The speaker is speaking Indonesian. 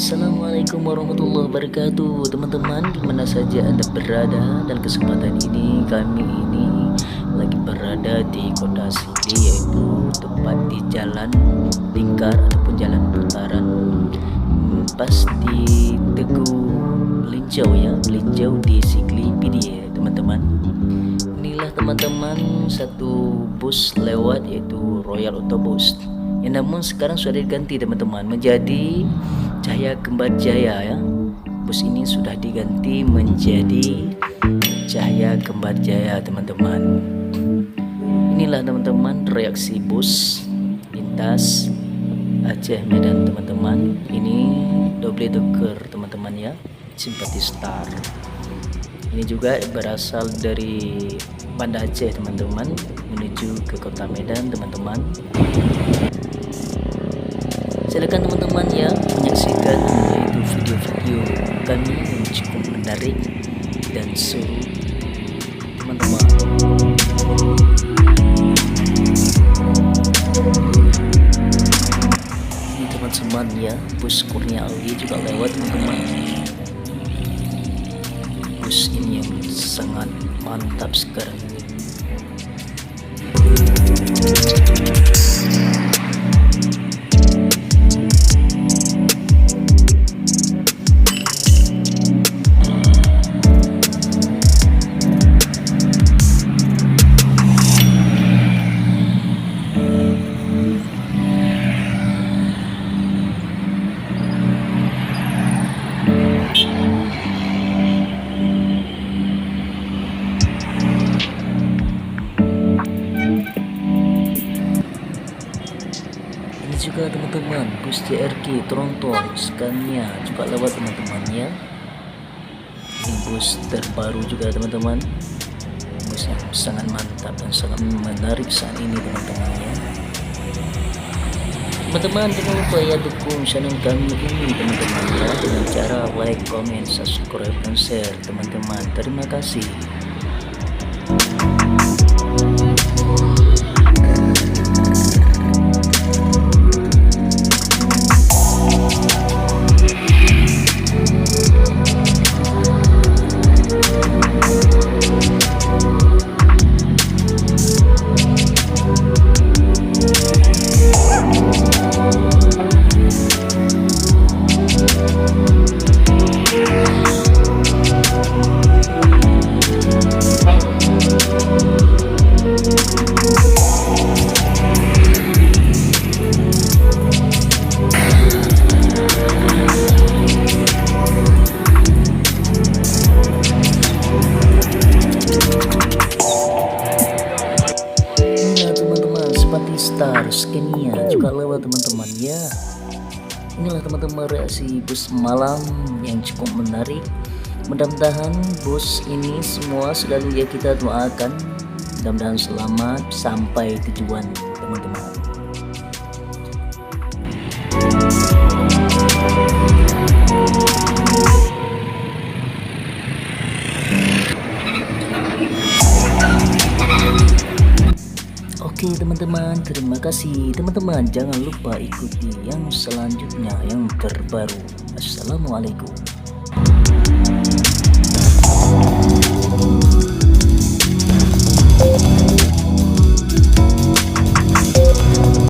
Assalamualaikum warahmatullahi wabarakatuh, teman-teman dimana saja Anda berada. Dan kesempatan ini kami lagi berada di kota Sigi, yaitu tepat di jalan lingkar ataupun jalan putaran, pas di Teguh Melinjau ya, Melinjau di Sigli PD ya teman-teman. Inilah teman-teman satu bus lewat, yaitu Royal Autobus, yang namun sekarang sudah diganti teman-teman menjadi Cahaya Kembar Jaya ya. Bus ini sudah diganti menjadi Cahaya Kembar Jaya teman-teman. Inilah teman-teman reaksi bus lintas Aceh Medan teman-teman. Ini double decker teman-teman ya, Simpati Star. Ini juga berasal dari Banda Aceh teman-teman, menuju ke kota Medan teman-teman. Silakan teman-teman ya menyaksikan yaitu video-video kami yang cukup menarik dan seru teman-teman. Ini teman-teman ya, bus Kurnia Awi juga lewat teman-teman. Bus ini yang sangat mantap sekarang ini. Juga teman-teman bus JRG Tronton Scania juga lewat teman-teman ya. Ini bus terbaru juga teman-teman, bus yang sangat mantap dan sangat menarik saat ini teman-teman ya. Teman-teman jangan lupa ya dukung channel kami ini teman-teman ya, dengan cara like, comment, subscribe, dan share teman-teman. Terima kasih. Star Scania juga lewat teman-teman ya. Inilah teman-teman reaksi bus malam yang cukup menarik. Mudah-mudahan bus ini semua selalu ya kita doakan, mudah-mudahan selamat sampai tujuan teman-teman. Oke teman-teman, terima kasih teman-teman. Jangan lupa ikuti yang selanjutnya yang terbaru. Assalamualaikum.